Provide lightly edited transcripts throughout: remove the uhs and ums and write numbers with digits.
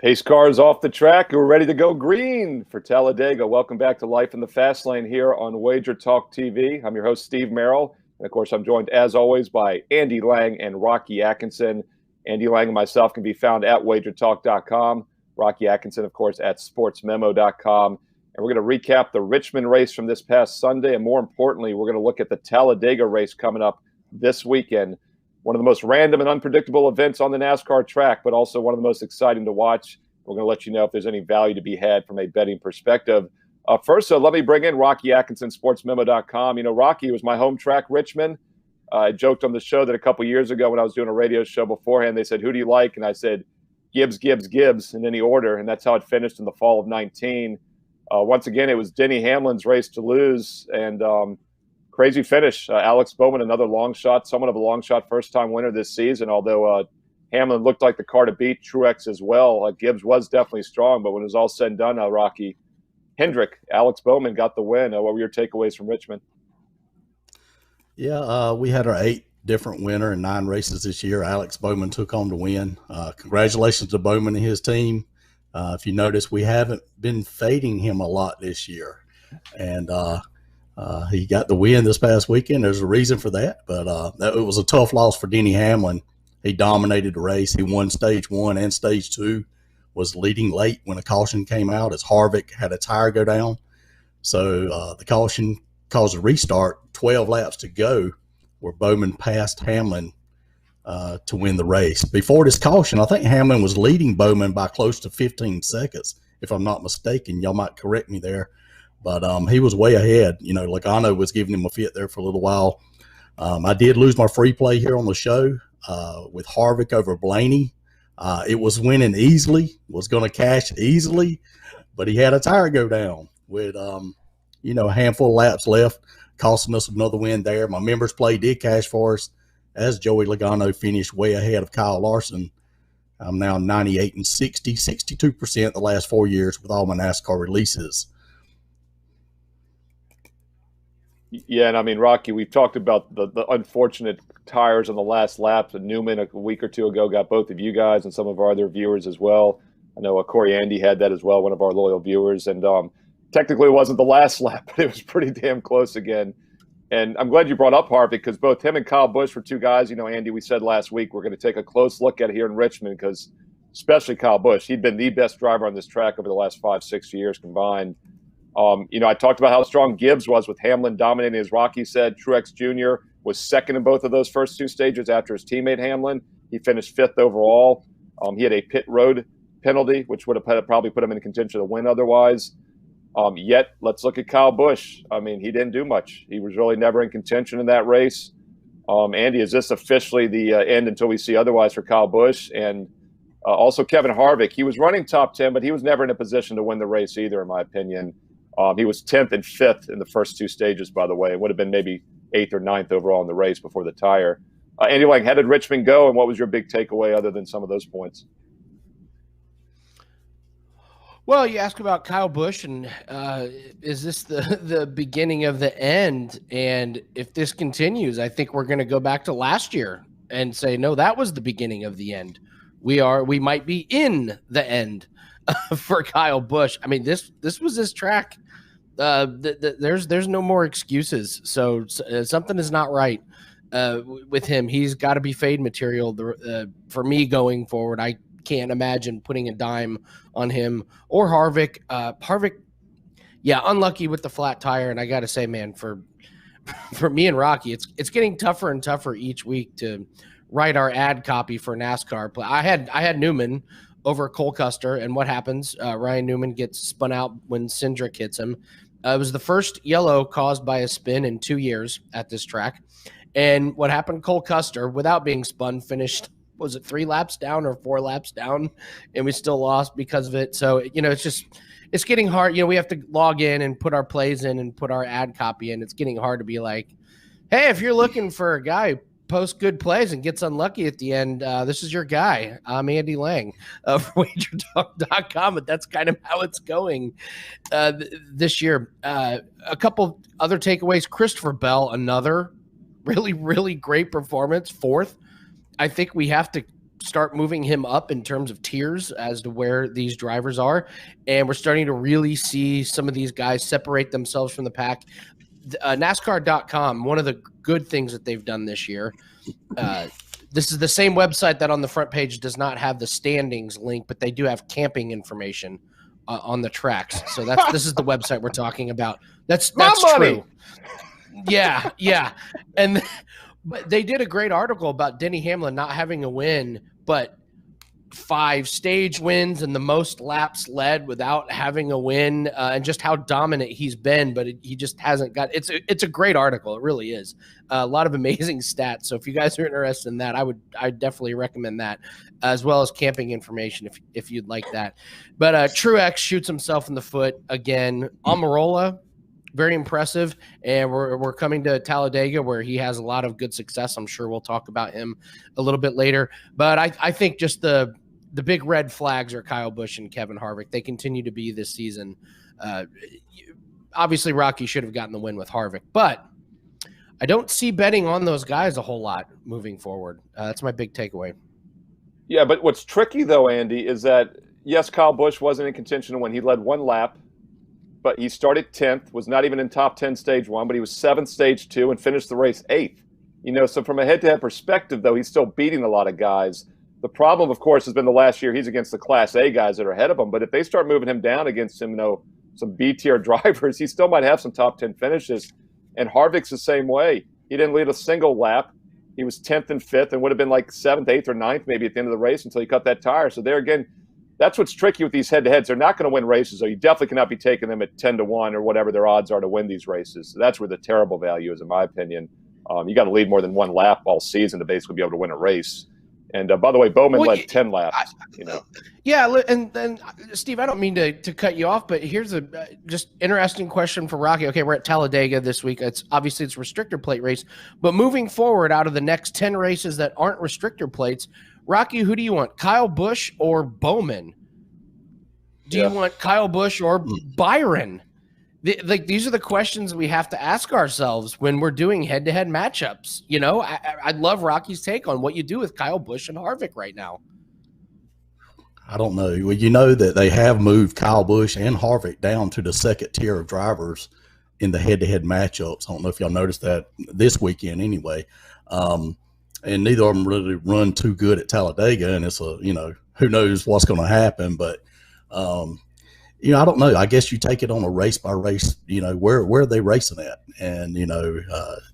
Pace cars off the track. We're ready to go green for Talladega. Welcome back to Life in the Fast Lane here on WagerTalk TV. I'm your host, Steve Merril. And of course, I'm joined as always by Andy Lang and Rocky Atkinson. Andy Lang and myself can be found at WagerTalk.com. Rocky Atkinson, of course, at SportsMemo.com. And we're going to recap the Richmond race from this past Sunday. And more importantly, we're going to look at the Talladega race coming up this weekend. One of the most random and unpredictable events on the NASCAR track, but also one of the most exciting to watch. We're going to let you know if there's any value to be had from a betting perspective. First, let me bring in Rocky Atkinson, SportsMemo.com. You know, Rocky was my home track, Richmond. I joked on the show that a couple years ago when I was doing a radio show beforehand, they said, "Who do you like?" And I said, Gibbs, in any order. And that's how it finished in the fall of 19. Once again, it was Denny Hamlin's race to lose. And crazy finish. Alex Bowman, another long shot, somewhat of a long shot first-time winner this season, although Hamlin looked like the car to beat. Truex as well. Gibbs was definitely strong, but when it was all said and done, Rocky, Hendrick, Alex Bowman got the win. What were your takeaways from Richmond? Yeah, we had our 8 different winner in 9 races this year. Alex Bowman took home to win. Congratulations to Bowman and his team. If you notice, we haven't been fading him a lot this year. And he got the win this past weekend. There's a reason for that, but it was a tough loss for Denny Hamlin. He dominated the race. He won stage 1 and stage 2, was leading late when a caution came out as Harvick had a tire go down. So the caution caused a restart, 12 laps to go, where Bowman passed Hamlin to win the race. Before this caution, I think Hamlin was leading Bowman by close to 15 seconds, if I'm not mistaken. Y'all might correct me there. But he was way ahead. You know, Logano was giving him a fit there for a little while. I did lose my free play here on the show with Harvick over Blaney. It was winning easily, was going to cash easily, but he had a tire go down with, a handful of laps left, costing us another win there. My members play did cash for us as Joey Logano finished way ahead of Kyle Larson. I'm now 98 and 60, 62% the last 4 years with all my NASCAR releases. Yeah, and I mean, Rocky, we've talked about the unfortunate tires on the last lap. And Newman a week or two ago got both of you guys and some of our other viewers as well. I know Corey Andy had that as well, one of our loyal viewers. And technically it wasn't the last lap, but it was pretty damn close again. And I'm glad you brought up Harvick because both him and Kyle Busch were two guys, Andy, we said last week we're going to take a close look at it here in Richmond because especially Kyle Busch, he'd been the best driver on this track over the last 5-6 years combined. I talked about how strong Gibbs was with Hamlin dominating, as Rocky said. Truex Jr. was second in both of those first 2 stages after his teammate Hamlin. He finished 5th overall. He had a pit road penalty, which would have probably put him in contention to win otherwise. Yet, let's look at Kyle Busch. I mean, he didn't do much. He was really never in contention in that race. Andy, is this officially the end until we see otherwise for Kyle Busch? And also Kevin Harvick. He was running top 10, but he was never in a position to win the race either, in my opinion. He was 10th and 5th in the first 2 stages, by the way. It would have been maybe 8th or 9th overall in the race before the tire. Andy Lang, how did Richmond go, and what was your big takeaway other than some of those points? Well, you ask about Kyle Busch, and is this the beginning of the end? And if this continues, I think we're going to go back to last year and say, no, that was the beginning of the end. We might be in the end for Kyle Busch. I mean, this was his track. There's no more excuses. So something is not right with him. He's got to be fade material for me going forward. I can't imagine putting a dime on him or Harvick. Harvick, yeah, unlucky with the flat tire. And I got to say, man, for me and Rocky, it's getting tougher and tougher each week to write our ad copy for NASCAR. I had Newman over Cole Custer, and what happens? Ryan Newman gets spun out when Cindric hits him. It was the first yellow caused by a spin in 2 years at this track. And what happened? Cole Custer, without being spun, finished, was it 3 laps down or 4 laps down? And we still lost because of it. So, it's getting hard. We have to log in and put our plays in and put our ad copy in. It's getting hard to be like, hey, if you're looking for a guy who posts good plays and gets unlucky at the end, this is your guy. I'm Andy Lang of WagerTalk.com, but that's kind of how it's going this year. A couple other takeaways. Christopher Bell, another really, really great performance, 4th. I think we have to start moving him up in terms of tiers as to where these drivers are. And we're starting to really see some of these guys separate themselves from the pack. NASCAR.com, one of the good things that they've done this year, this is the same website that on the front page does not have the standings link, but they do have camping information on the tracks. So this is the website we're talking about. That's true. Yeah. And but they did a great article about Denny Hamlin not having a win, but 5 stage wins and the most laps led without having a win, and just how dominant he's been, but he just hasn't got it's a great article. It really is a lot of amazing stats. So if you guys are interested in that, I definitely recommend that, as well as camping information if you'd like that. But Truex shoots himself in the foot again. Almirola, very impressive, and we're coming to Talladega where he has a lot of good success. I'm sure we'll talk about him a little bit later, but I think just the big red flags are Kyle Busch and Kevin Harvick. They continue to be this season. Obviously, Rocky should have gotten the win with Harvick, but I don't see betting on those guys a whole lot moving forward. That's my big takeaway. Yeah, but what's tricky though, Andy, is that yes, Kyle Busch wasn't in contention when he led one lap, but he started 10th, was not even in top 10 stage 1, but he was 7th stage 2 and finished the race 8th. So from a head-to-head perspective, though, he's still beating a lot of guys. The problem, of course, has been the last year he's against the Class A guys that are ahead of him. But if they start moving him down against him, some B-tier drivers, he still might have some top 10 finishes. And Harvick's the same way. He didn't lead a single lap. He was 10th and 5th and would have been like 7th, 8th, or 9th maybe at the end of the race until he cut that tire. So there again, that's what's tricky with these head-to-heads. They're not going to win races, so you definitely cannot be taking them at 10-1 or whatever their odds are to win these races. So that's where the terrible value is, in my opinion. You got to lead more than one lap all season to basically be able to win a race. And by the way, Bowman led 10 laps. Yeah, and Steve, I don't mean to cut you off, but here's a just interesting question for Rocky. Okay, we're at Talladega this week. It's restrictor plate race, but moving forward, out of the next 10 races that aren't restrictor plates, Rocky, who do you want, Kyle Busch or Bowman? Do you want Kyle Busch or Byron? These are the questions we have to ask ourselves when we're doing head-to-head matchups. I'd love Rocky's take on what you do with Kyle Busch and Harvick right now. I don't know. Well, you know that they have moved Kyle Busch and Harvick down to the second tier of drivers in the head-to-head matchups. I don't know if y'all noticed that this weekend anyway. And neither of them really run too good at Talladega, and it's who knows what's going to happen. But, I don't know. I guess you take it on a race by race, where are they racing at? And,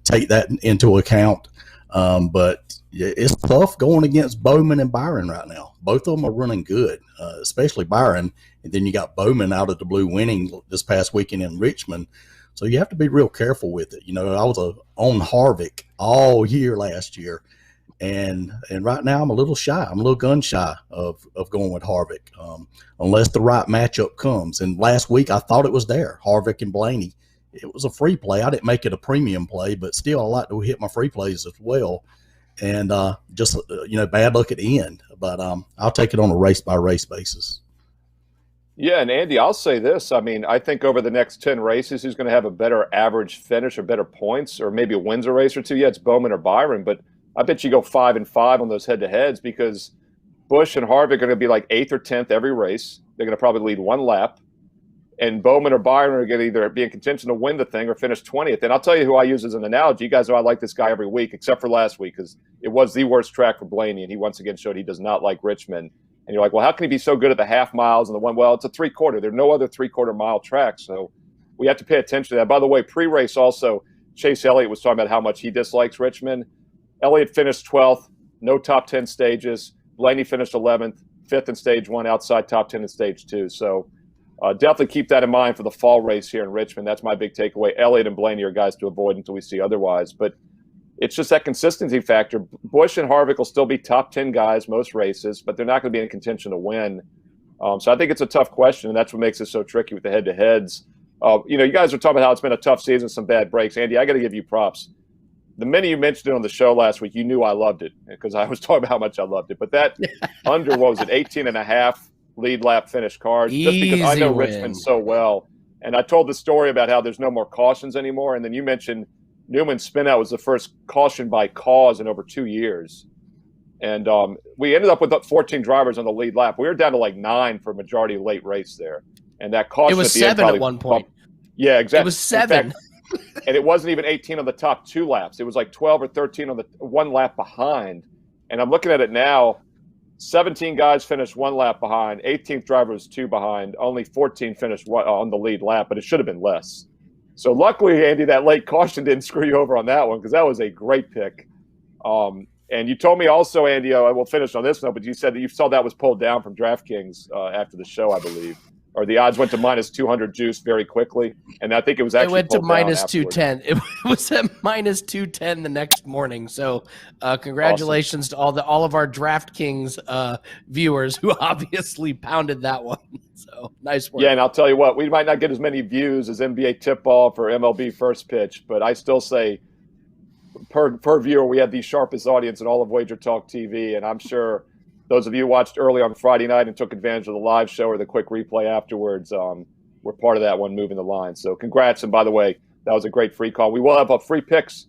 take that into account. But it's tough going against Bowman and Byron right now. Both of them are running good, especially Byron. And then you got Bowman out of the blue winning this past weekend in Richmond. So you have to be real careful with it. I was on Harvick all year last year. And right now I'm a little shy. I'm a little gun shy of going with Harvick, unless the right matchup comes. And last week I thought it was there, Harvick and Blaney. It was a free play. I didn't make it a premium play, but still I like to hit my free plays as well. And just bad luck at the end. But I'll take it on a race by race basis. Yeah, and Andy, I'll say this. I think over the next 10 races, who's going to have a better average finish or better points, or maybe wins a race or two? Yeah, it's Bowman or Byron, but I bet you go 5-5 on those head-to-heads, because Busch and Harvick are going to be like 8th or 10th every race. They're going to probably lead one lap. And Bowman or Byron are going to either be in contention to win the thing or finish 20th. And I'll tell you who I use as an analogy. You guys know I like this guy every week, except for last week, because it was the worst track for Blaney, and he once again showed he does not like Richmond. And you're like, well, how can he be so good at the half miles and the one? Well, it's a 3/4. There are no other 3/4 mile tracks. So we have to pay attention to that. By the way, pre-race also, Chase Elliott was talking about how much he dislikes Richmond. Elliott finished 12th, no top 10 stages. Blaney finished 11th, 5th in stage 1, outside top 10 in stage 2. So definitely keep that in mind for the fall race here in Richmond. That's my big takeaway. Elliott and Blaney are guys to avoid until we see otherwise. But it's just that consistency factor. Busch and Harvick will still be top 10 guys most races, but they're not going to be in contention to win. So I think it's a tough question, and that's what makes it so tricky with the head-to-heads. You guys are talking about how it's been a tough season, some bad breaks. Andy, I got to give you props. The minute you mentioned it on the show last week, you knew I loved it, because I was talking about how much I loved it. But that under, what was it, 18.5 lead lap finish cars, just because I know Richmond so well. And I told the story about how there's no more cautions anymore. And then you mentioned Newman's spin out was the first caution by cause in over 2 years. And we ended up with 14 drivers on the lead lap. We were down to like 9 for majority late race there. And that caution it was at the 7 end at one point. Yeah, exactly. It was 7. And it wasn't even 18 on the top 2 laps. It was like 12 or 13 on the 1 lap behind. And I'm looking at it now. 17 guys finished 1 lap behind. 18th driver was 2 behind. Only 14 finished on the lead lap, but it should have been less. So luckily, Andy, that late caution didn't screw you over on that one because that was a great pick. And you told me also, Andy, I will finish on this note, but you said that you saw that was pulled down from DraftKings after the show, I believe. Or the odds went to minus 200 juice very quickly. And I think it was actually it went to minus 210. It was at minus 210 the next morning. So congratulations to all of our DraftKings viewers who obviously pounded that one. So nice work. Yeah, and I'll tell you what, we might not get as many views as NBA Tip-Ball for MLB First Pitch, but I still say per viewer, we have the sharpest audience in all of WagerTalk TV, and I'm sure those of you who watched early on Friday night and took advantage of the live show or the quick replay afterwards were part of that one moving the line. So congrats, and by the way, that was a great free call. We will have free picks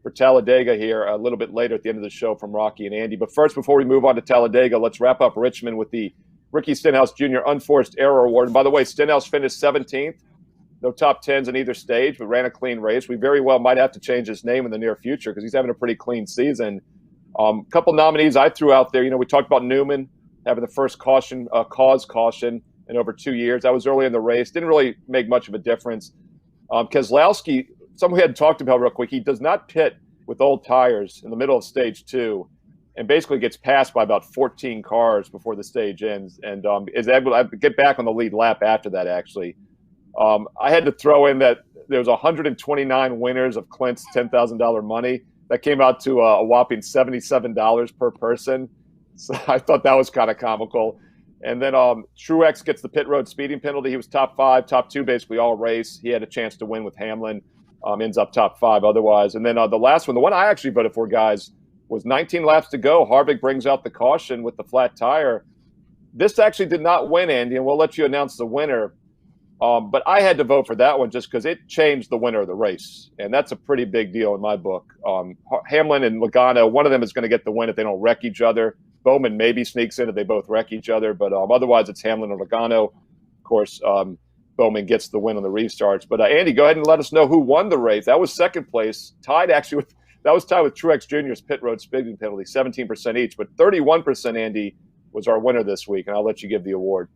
for Talladega here a little bit later at the end of the show from Rocky and Andy. But first, before we move on to Talladega, let's wrap up Richmond with the Ricky Stenhouse Jr. Unforced Error Award. And by the way, Stenhouse finished 17th. No top 10s in either stage, but ran a clean race. We very well might have to change his name in the near future because he's having a pretty clean season. A couple nominees I threw out there. You know, we talked about Newman having the first caution in over 2 years. That was early in the race. Didn't really make much of a difference. Keselowski, someone we hadn't talked about real quick, he does not pit with old tires in the middle of stage 2 and basically gets passed by about 14 cars before the stage ends and is able to get back on the lead lap after that, actually. I had to throw in that there was 129 winners of Clint's $10,000 money. That came out to a whopping $77 per person. So I thought that was kind of comical. And then Truex gets the pit road speeding penalty. He was top 5, top 2 basically all race. He had a chance to win with Hamlin. Ends up top 5 otherwise. And then the last one, the one I actually voted for, guys, was 19 laps to go. Harvick brings out the caution with the flat tire. This actually did not win, Andy, and we'll let you announce the winner. But I had to vote for that one just because it changed the winner of the race. And that's a pretty big deal in my book. Hamlin and Logano, one of them is going to get the win if they don't wreck each other. Bowman maybe sneaks in if they both wreck each other. But otherwise, it's Hamlin and Logano. Of course, Bowman gets the win on the restarts. But Andy, go ahead and let us know who won the race. That was second place, tied with Truex Jr.'s pit road speeding penalty, 17% each. But 31%, Andy, was our winner this week. And I'll let you give the award.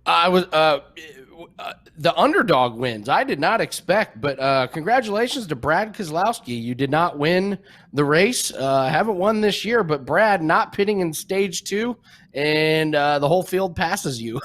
I was the underdog wins. I did not expect, but congratulations to Brad Keselowski. You did not win the race. Haven't won this year, but Brad not pitting in stage 2, and the whole field passes you,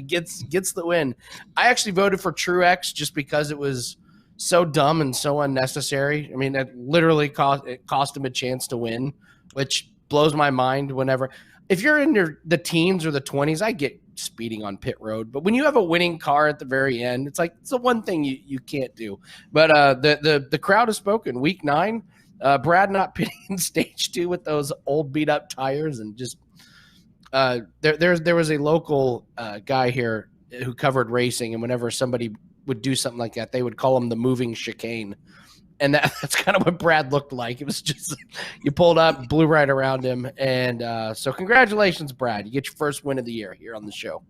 gets the win. I actually voted for Truex just because it was so dumb and so unnecessary. I mean, it literally cost him a chance to win, which blows my mind. Whenever, if you're in the teens or the 20s, I get speeding on pit road, but when you have a winning car at the very end, it's like it's the one thing you can't do. But the crowd has spoken. Week 9, Brad not pitting in stage 2 with those old beat up tires, and just there was a local guy here who covered racing, and whenever somebody would do something like that, they would call him the moving chicane. And that's kind of what Brad looked like. It was just, you pulled up, blew right around him. And so congratulations, Brad. You get your first win of the year here on the show.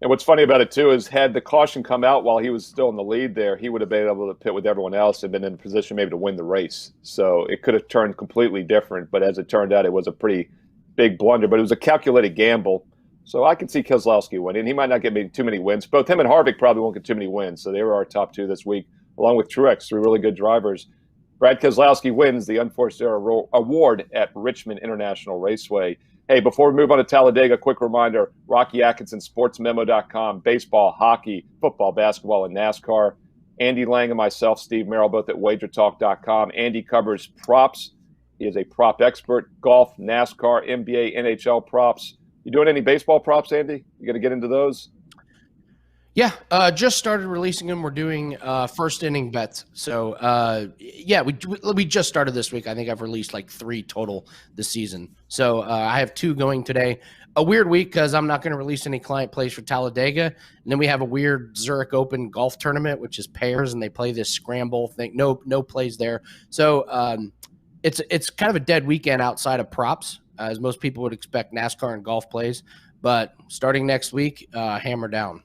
And what's funny about it, too, is had the caution come out while he was still in the lead there, he would have been able to pit with everyone else and been in a position maybe to win the race. So it could have turned completely different. But as it turned out, it was a pretty big blunder. But it was a calculated gamble. So I could see Keselowski winning. He might not get too many wins. Both him and Harvick probably won't get too many wins. So they were our top 2 this week, along with Truex, 3 really good drivers. Brad Keselowski wins the Unforced Error Award at Richmond International Raceway. Hey, before we move on to Talladega, quick reminder, Rocky Atkinson, sportsmemo.com, baseball, hockey, football, basketball, and NASCAR. Andy Lang and myself, Steve Merril, both at WagerTalk.com. Andy covers props. He is a prop expert, golf, NASCAR, NBA, NHL props. You doing any baseball props, Andy? You going to get into those? Yeah, just started releasing them. We're doing first inning bets. So, yeah, we just started this week. I think I've released like 3 total this season. So I have 2 going today. A weird week because I'm not going to release any client plays for Talladega. And then we have a weird Zurich Open golf tournament, which is pairs, and they play this scramble thing. No plays there. So it's kind of a dead weekend outside of props, as most people would expect NASCAR and golf plays. But starting next week, hammer down.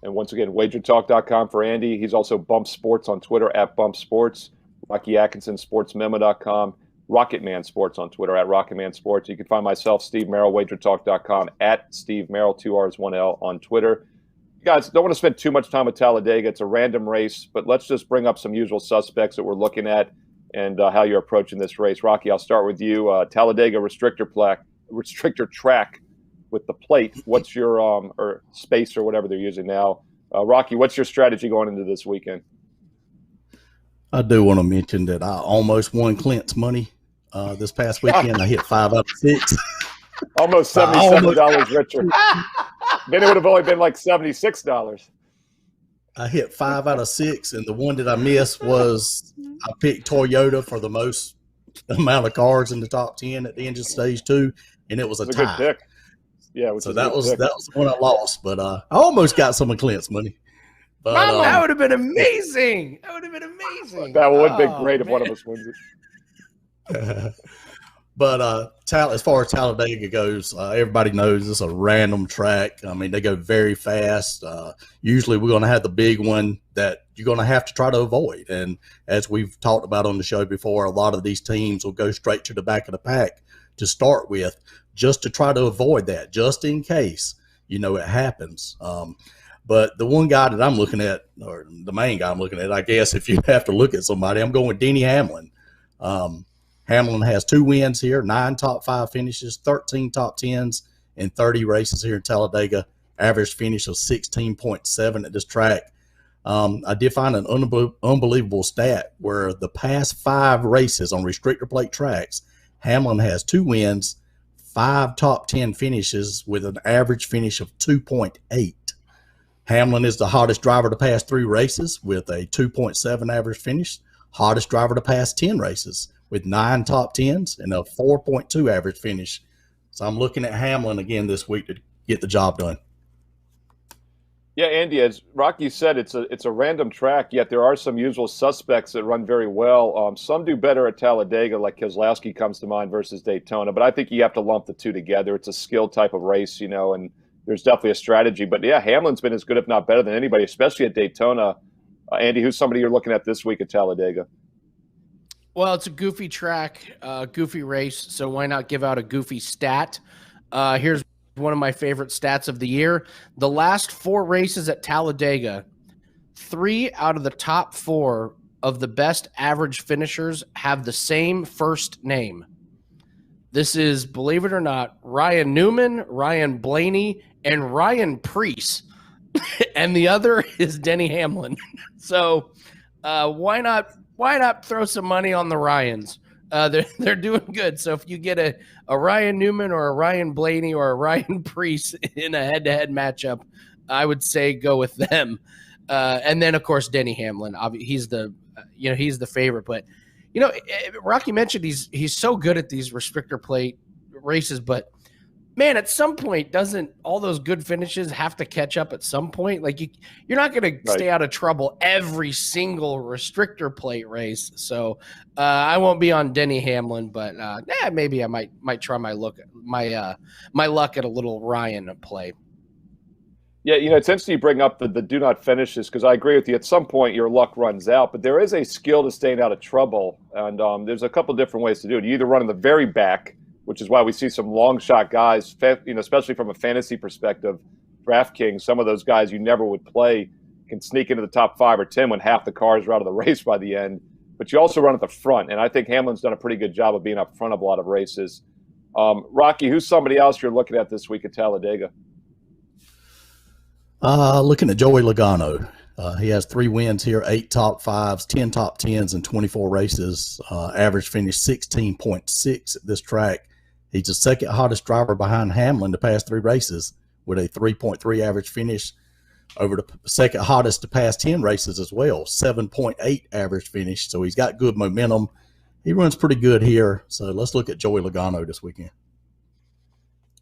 And once again, WagerTalk.com for Andy. He's also Bump Sports on Twitter at Bump Sports. Rocky Atkinson, SportsMemo.com. Rocketman Sports on Twitter at Rocketman Sports. You can find myself, Steve Merril, WagerTalk.com at Steve Merril, 2 R's, 1 L on Twitter. You guys, don't want to spend too much time at Talladega. It's a random race, but let's just bring up some usual suspects that we're looking at and how you're approaching this race. Rocky, I'll start with you. Talladega restrictor track with the plate. What's your or space or whatever they're using now? Rocky, what's your strategy going into this weekend? I do want to mention that I almost won Clint's money this past weekend. I hit 5 out of 6. Almost $77 richer. Then it would have only been like $76. I hit 5 out of 6, and the one that I missed was I picked Toyota for the most amount of cars in the top 10 at the end of stage 2, and it was a tie. Good pick. Yeah, so that was the one I lost, but I almost got some of Clint's money. But, that would have been amazing. That would have been amazing. That would have been great if one of us wins it. But as far as Talladega goes, everybody knows it's a random track. I mean, they go very fast. Usually we're going to have the big one that you're going to have to try to avoid. And as we've talked about on the show before, a lot of these teams will go straight to the back of the pack to start with just to try to avoid that, just in case, it happens. But the one guy that I'm looking at, or the main guy I'm looking at, I guess if you have to look at somebody, I'm going with Denny Hamlin. Hamlin has 2 wins here, 9 top 5 finishes, 13 top 10s, and 30 races here in Talladega. Average finish of 16.7 at this track. I did find an unbelievable stat where the past 5 races on restrictor plate tracks, Hamlin has 2 wins, 5 top 10 finishes with an average finish of 2.8. Hamlin is the hottest driver to pass 3 races with a 2.7 average finish, hottest driver to pass 10 races with 9 top 10s and a 4.2 average finish. So I'm looking at Hamlin again this week to get the job done. Yeah, Andy, as Rocky said, it's a random track, yet there are some usual suspects that run very well. Some do better at Talladega, like Keselowski comes to mind versus Daytona, but I think you have to lump the two together. It's a skill type of race, and there's definitely a strategy. But, yeah, Hamlin's been as good, if not better than anybody, especially at Daytona. Andy, who's somebody you're looking at this week at Talladega? Well, it's a goofy track, goofy race, so why not give out a goofy stat? Here's one of my favorite stats of the year. The last 4 races at Talladega, 3 out of the top 4 of the best average finishers have the same first name. This is, believe it or not, Ryan Newman, Ryan Blaney, and Ryan Preece. And the other is Denny Hamlin. So why not throw some money on the Ryans? They're doing good. So if you get a Ryan Newman or a Ryan Blaney or a Ryan Preece in a head-to-head matchup, I would say go with them. And then of course Denny Hamlin. He's the favorite. But Rocky mentioned he's so good at these restrictor plate races, but man, at some point, doesn't all those good finishes have to catch up at some point? Like you're not going to stay out of trouble every single restrictor plate race. So I won't be on Denny Hamlin, but maybe I might try my luck at a little Ryan play. Yeah, it's interesting you bring up the do not finishes, because I agree with you. At some point, your luck runs out, but there is a skill to staying out of trouble, and there's a couple different ways to do it. You either run in the very back, which is why we see some long shot guys, especially from a fantasy perspective. DraftKings, some of those guys you never would play can sneak into the top 5 or 10 when half the cars are out of the race by the end. But you also run at the front, and I think Hamlin's done a pretty good job of being up front of a lot of races. Rocky, who's somebody else you're looking at this week at Talladega? Looking at Joey Logano. He has 3 wins here, 8 top 5s, 10 top 10s, and 24 races. Average finish 16.6 at this track. He's the second hottest driver behind Hamlin the past 3 races with a 3.3 average finish over the second hottest the past 10 races as well, 7.8 average finish. So he's got good momentum. He runs pretty good here. So let's look at Joey Logano this weekend.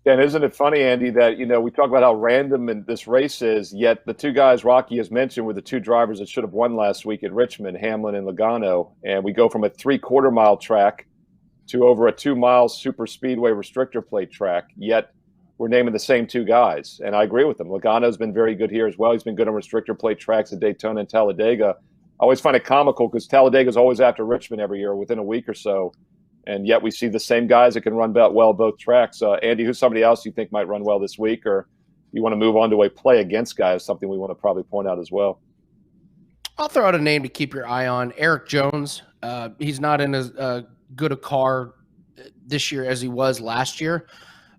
And isn't it funny, Andy, that, we talk about how random this race is, yet the two guys Rocky has mentioned were the two drivers that should have won last week at Richmond, Hamlin and Logano. And we go from a 3/4 mile track to over a 2-mile super speedway restrictor plate track, yet we're naming the same two guys. And I agree with them. Logano's been very good here as well. He's been good on restrictor plate tracks at Daytona and Talladega. I always find it comical because Talladega's always after Richmond every year within a week or so. And yet we see the same guys that can run well both tracks. Andy, who's somebody else you think might run well this week, or you want to move on to a play against guy is something we want to probably point out as well? I'll throw out a name to keep your eye on, Eric Jones. He's not in as good a car this year as he was last year.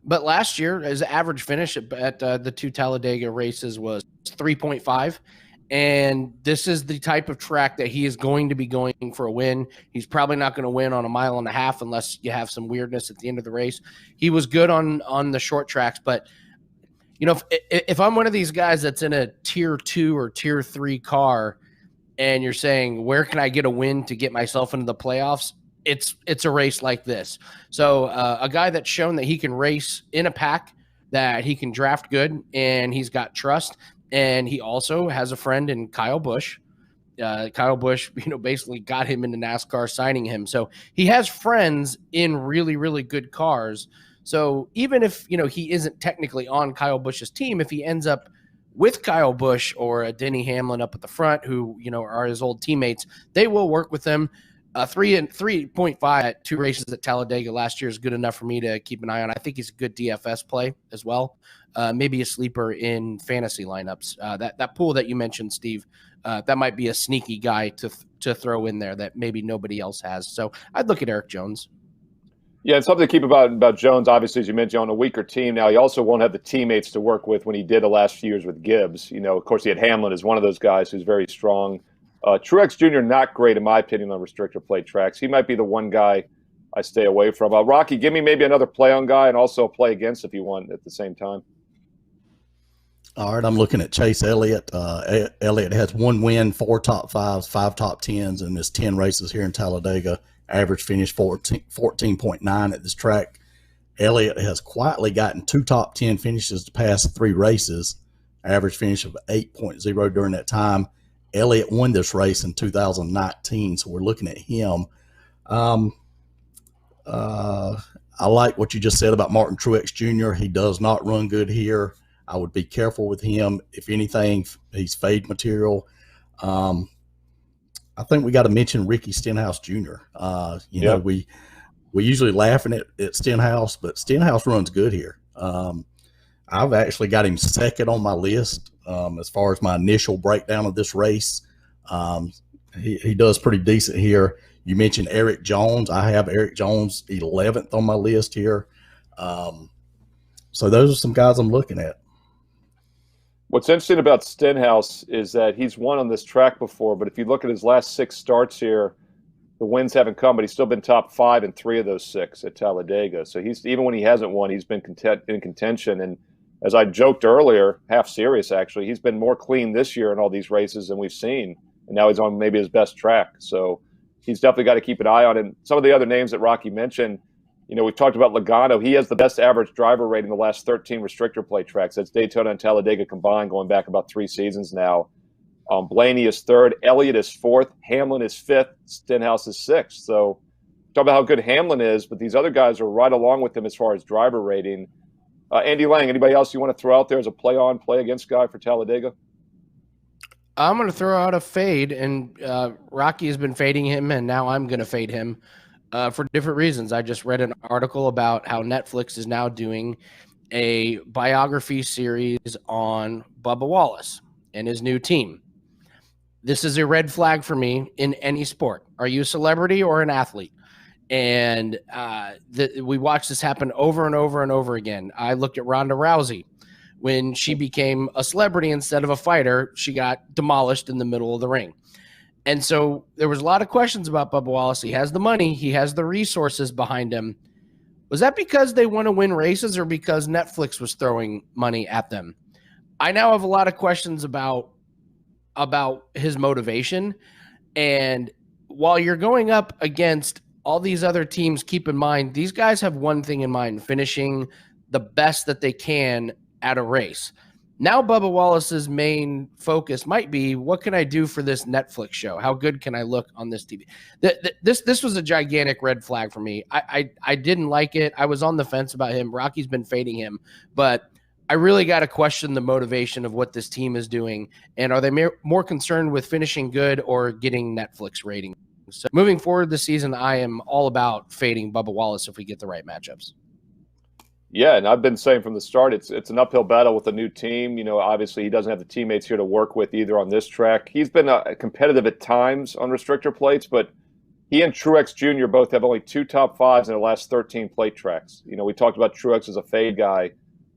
But last year, his average finish at the two Talladega races was 3.5. And this is the type of track that he is going to be going for a win. He's probably not going to win on a 1.5 miles unless you have some weirdness at the end of the race. He was good on the short tracks, but if I'm one of these guys that's in a tier 2 or tier 3 car and you're saying, where can I get a win to get myself into the playoffs? It's a race like this. So a guy that's shown that he can race in a pack, that he can draft good, and he's got trust. And he also has a friend in Kyle Busch. Kyle Busch, basically got him into NASCAR, signing him. So he has friends in really, really good cars. So even if, he isn't technically on Kyle Busch's team, if he ends up with Kyle Busch or a Denny Hamlin up at the front, who, are his old teammates, they will work with him. 3.5 at 2 races at Talladega last year is good enough for me to keep an eye on. I think he's a good DFS play as well. Maybe a sleeper in fantasy lineups. That pool that you mentioned, Steve, that might be a sneaky guy to throw in there that maybe nobody else has. So I'd look at Eric Jones. Yeah, and something to keep about Jones, obviously, as you mentioned, on a weaker team now. He also won't have the teammates to work with when he did the last few years with Gibbs. Of course, he had Hamlin as one of those guys who's very strong. Truex Jr., not great, in my opinion, on restrictor plate tracks. He might be the one guy I stay away from. Rocky, give me maybe another play on guy and also a play against if you want at the same time. All right, I'm looking at Chase Elliott. Elliott has 1 win, 4 top 5s, 5 top 10s in his 10 races here in Talladega. Average finish 14.9 at this track. Elliott has quietly gotten 2 top 10 finishes the past 3 races. Average finish of 8.0 during that time. Elliott won this race in 2019, so we're looking at him. I like what you just said about Martin Truex Jr. He does not run good here. I would be careful with him. If anything, he's fade material. I think we got to mention Ricky Stenhouse Jr. You know, we usually laughing at Stenhouse, but Stenhouse runs good here. I've actually got him second on my list as far as my initial breakdown of this race. He does pretty decent here. You mentioned Eric Jones. I have Eric Jones 11th on my list here. So those are some guys I'm looking at. What's interesting about Stenhouse is that he's won on this track before, but if you look at his last 6 starts here, the wins haven't come, but he's still been top 5 in 3 of those 6 at Talladega. So he's, even when he hasn't won, he's been in contention. And as I joked earlier, half serious actually, he's been more clean this year in all these races than we've seen. And now he's on maybe his best track. So he's definitely got to keep an eye on. And some of the other names that Rocky mentioned, you know, we've talked about Logano. He has the best average driver rate in the last 13 restrictor plate tracks. That's Daytona and Talladega combined, going back about 3 seasons now. Blaney is 3rd. Elliott is 4th. Hamlin is 5th. Stenhouse is 6th. So talk about how good Hamlin is, but these other guys are right along with him as far as driver rating. Andy Lang, anybody else you want to throw out there as a play-on, play-against guy for Talladega? I'm going to throw out a fade, and Rocky has been fading him, and now I'm going to fade him. For different reasons. I just read an article about how Netflix is now doing a biography series on Bubba Wallace and his new team. This is a red flag for me in any sport. Are you a celebrity or an athlete? And we watch this happen over and over and over again. I looked at Ronda Rousey. When she became a celebrity instead of a fighter, she got demolished in the middle of the ring. And so there was a lot of questions about Bubba Wallace. He has the money. He has the resources behind him. Was that because they want to win races or because Netflix was throwing money at them? I now have a lot of questions about his motivation. And while you're going up against all these other teams, keep in mind, these guys have one thing in mind, finishing the best that they can at a race. Now Bubba Wallace's main focus might be, what can I do for this Netflix show? How good can I look on this TV? This was a gigantic red flag for me. I didn't like it. I was on the fence about him. Rocky's been fading him, but I really got to question the motivation of what this team is doing. And are they more concerned with finishing good or getting Netflix ratings? So moving forward this season, I am all about fading Bubba Wallace if we get the right matchups. Yeah, and I've been saying from the start, it's an uphill battle with a new team. You know, obviously he doesn't have the teammates here to work with either on this track. He's been competitive at times on restrictor plates, but he and Truex Jr. both have only 2 top 5s in their last 13 plate tracks. You know, we talked about Truex as a fade guy.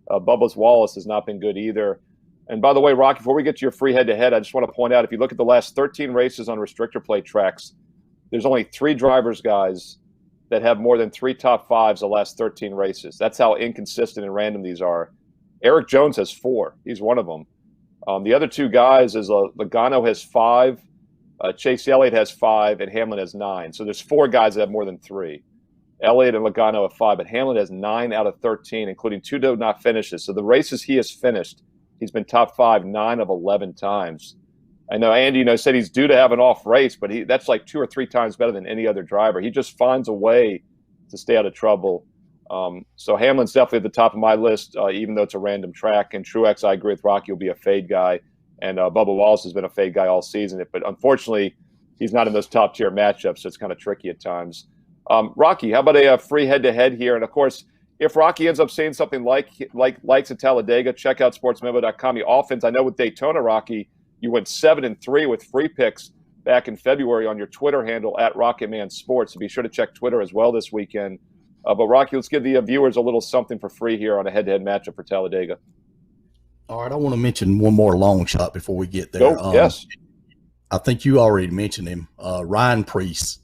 Bubba's Wallace has not been good either. And by the way, Rocky, before we get to your free head-to-head, I just want to point out, if you look at the last 13 races on restrictor plate tracks, there's only 3 drivers, guys, that have more than 3 top 5s the last 13 races. That's how inconsistent and random these are. Eric Jones has 4. He's one of them. The other 2 guys is Logano has 5, Chase Elliott has 5, and Hamlin has 9. So there's 4 guys that have more than 3. Elliott and Logano have 5, but Hamlin has 9 out of 13, including 2 do not finishes. So the races he has finished, he's been top 5 9 of 11 times. I know Andy, said he's due to have an off race, but that's like 2 or 3 times better than any other driver. He just finds a way to stay out of trouble. So Hamlin's definitely at the top of my list, even though it's a random track. And Truex, I agree with Rocky, will be a fade guy. And Bubba Wallace has been a fade guy all season. But unfortunately, he's not in those top-tier matchups, so it's kind of tricky at times. Rocky, how about a free head-to-head here? And, of course, if Rocky ends up saying something like likes at Talladega, check out sportsmemo.com. The offense, I know with Daytona, Rocky, you went 7-3 with free picks back in February on your Twitter handle at Rocketman Sports. So be sure to check Twitter as well this weekend. But, Rocky, let's give the viewers a little something for free here on a head-to-head matchup for Talladega. All right, I want to mention one more long shot before we get there. Go, yes. I think you already mentioned him, Ryan Preece.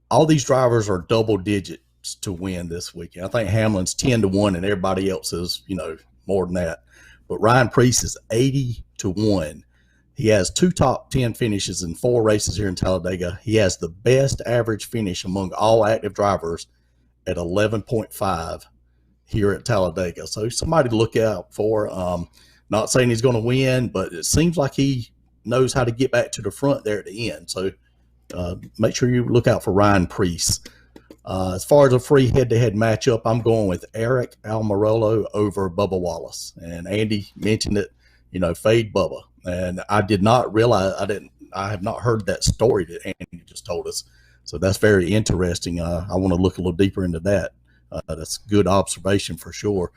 All these drivers are double digits to win this weekend. I think Hamlin's 10-1 and everybody else is, more than that. But Ryan Preece is 80-1. He has 2 top 10 finishes in 4 races here in Talladega. He has the best average finish among all active drivers at 11.5 here at Talladega. So somebody to look out for. Not saying he's going to win, but it seems like he knows how to get back to the front there at the end. So make sure you look out for Ryan Preece. As far as a free head-to-head matchup, I'm going with Eric Almirola over Bubba Wallace. And Andy mentioned it, fade Bubba. And I did not realize, I have not heard that story that Andy just told us. So that's very interesting. I want to look a little deeper into that. That's good observation for sure.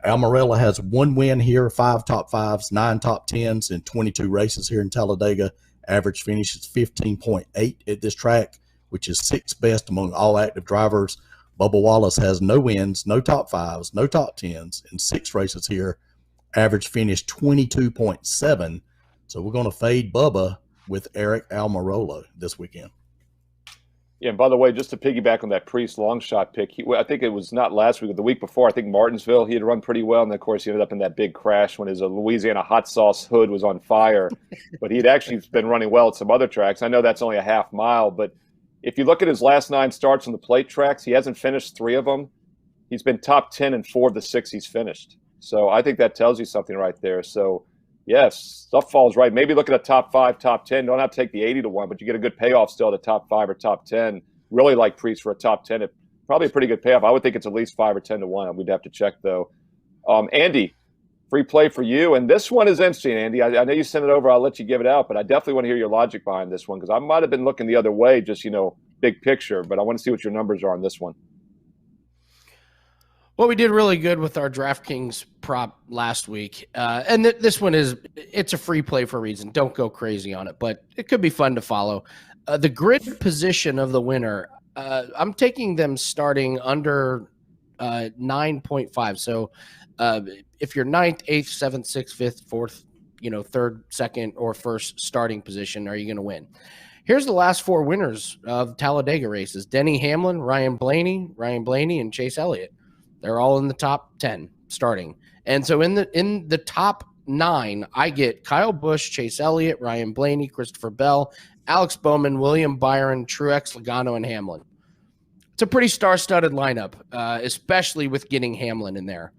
Almirola has 1 win here, 5 top 5s, 9 top 10s, and 22 races here in Talladega. Average finish is 15.8 at this track, which is 6th best among all active drivers. Bubba Wallace has no wins, no top 5s, no top 10s, and 6 races here. Average finish 22.7. So we're going to fade Bubba with Eric Almirola this weekend. Yeah, and by the way, just to piggyback on that Preece long shot pick, I think it was not last week, but the week before, I think Martinsville, he had run pretty well. And, of course, he ended up in that big crash when his Louisiana hot sauce hood was on fire. But he'd actually been running well at some other tracks. I know that's only a half mile, but if you look at his last 9 starts on the plate tracks, he hasn't finished 3 of them. He's been top 10 in 4 of the 6 he's finished. So I think that tells you something right there. So, yes, stuff falls right. Maybe look at a top 5, top 10. Don't have to take the 80-1, but you get a good payoff still at a top 5 or top 10. Really like Preece for a top 10. It probably a pretty good payoff. I would think it's at least 5 or 10-1. We'd have to check, though. Andy, free play for you. And this one is interesting, Andy. I know you sent it over. I'll let you give it out, but I definitely want to hear your logic behind this one because I might have been looking the other way, just, big picture, but I want to see what your numbers are on this one. Well, we did really good with our DraftKings prop last week. And this one it's a free play for a reason. Don't go crazy on it, but it could be fun to follow. The grid position of the winner, I'm taking them starting under 9.5. So if you're 9th, 8th, 7th, 6th, 5th, 4th, 3rd, 2nd, or 1st starting position, are you going to win? Here's the last 4 winners of Talladega races. Denny Hamlin, Ryan Blaney, and Chase Elliott. They're all in the top 10 starting. And so in the top 9, I get Kyle Busch, Chase Elliott, Ryan Blaney, Christopher Bell, Alex Bowman, William Byron, Truex, Logano, and Hamlin. it's a pretty star-studded lineup, especially with getting Hamlin in there.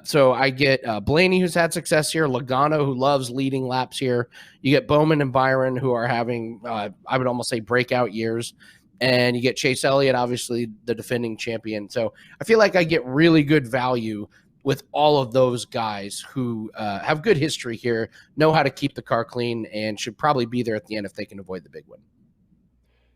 So I get Blaney, who's had success here, Logano, who loves leading laps here. You get Bowman and Byron, who are having, I would almost say, breakout years. And you get Chase Elliott, obviously the defending champion. So I feel like I get really good value with all of those guys who have good history here, know how to keep the car clean, and should probably be there at the end if they can avoid the big win.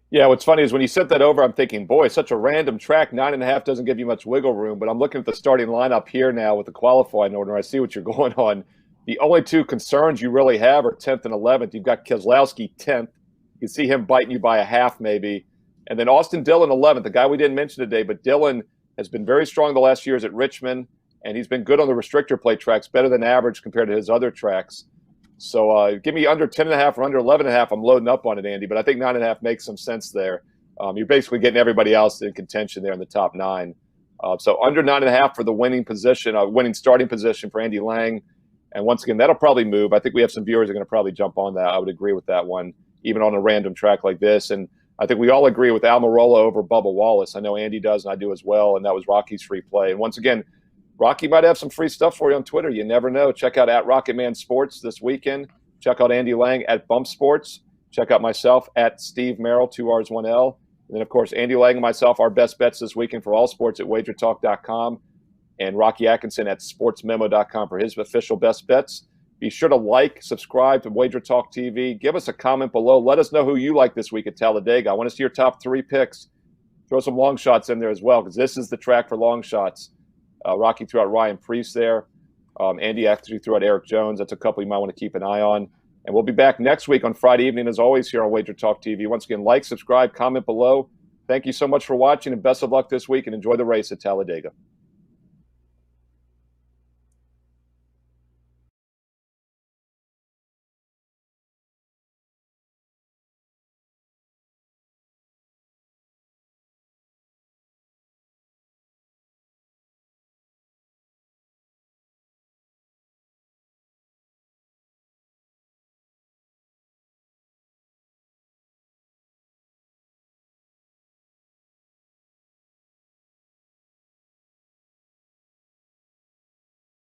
Yeah, what's funny is when you sent that over, I'm thinking, boy, such a random track. 9.5 doesn't give you much wiggle room. But I'm looking at the starting lineup here now with the qualifying order. I see what you're going on. The only two concerns you really have are 10th and 11th. You've got Keselowski 10th. You can see him biting you by a half maybe. And then Austin Dillon 11th, the guy we didn't mention today. But Dillon has been very strong the last years at Richmond, and he's been good on the restrictor plate tracks, better than average compared to his other tracks. So give me under 10.5 or under 11.5. I'm loading up on it, Andy, but I think 9.5 makes some sense there. You're basically getting everybody else in contention there in the top 9. So under 9.5 for the winning position, winning starting position for Andy Lang. And once again, that'll probably move. I think we have some viewers that are going to probably jump on that. I would agree with that one, even on a random track like this. And I think we all agree with Almirola over Bubba Wallace. I know Andy does, and I do as well. And that was Rocky's free play. And once again, Rocky might have some free stuff for you on Twitter. You never know. Check out @RocketMan Sports this weekend. Check out Andy Lang @Bump Sports. Check out myself @Steve Merril, 2 R's, 1 L. And then, of course, Andy Lang and myself, our best bets this weekend for all sports at WagerTalk.com. And Rocky Atkinson @SportsMemo.com for his official best bets. Be sure to like, subscribe to Wager Talk TV. Give us a comment below. Let us know who you like this week at Talladega. I want to see your top 3 picks. Throw some long shots in there as well, because this is the track for long shots. Rocky threw out Ryan Preece there. Andy actually threw out Eric Jones. That's a couple you might want to keep an eye on. And we'll be back next week on Friday evening, as always, here on Wager Talk TV. Once again, like, subscribe, comment below. Thank you so much for watching, and best of luck this week, and enjoy the race at Talladega.